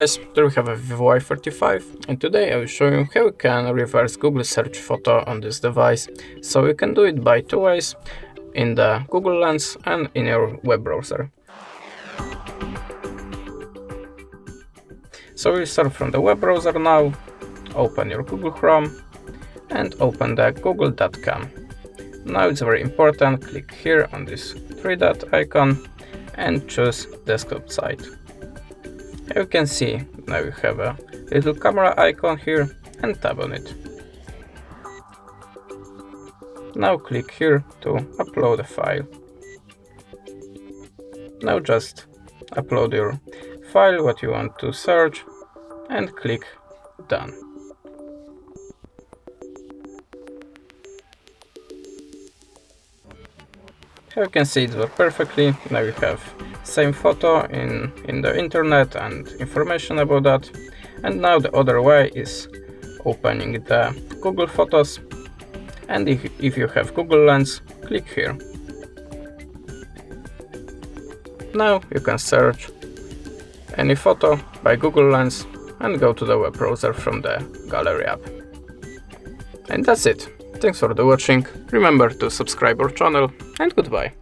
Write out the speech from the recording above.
Yes, here we have a VIVO Y35, and today I will show you how you can reverse Google search photo on this device. So you can do it by two ways, in the Google Lens and in your web browser. So we'll start from the web browser now, open your Google Chrome and open the google.com. Now it's very important, click here on this three-dot icon and choose desktop site. As you can see, now you have a little camera icon here and tap on it. Now click here to upload a file. Now just upload your file, what you want to search, and click Done. As you can see, it works perfectly. Now you have same photo in the internet and information about that. And now the other way is opening the Google Photos, and if you have Google Lens, click here. Now you can search any photo by Google Lens and go to the web browser from the Gallery app. And that's it. Thanks for the watching. Remember to subscribe our channel, and goodbye.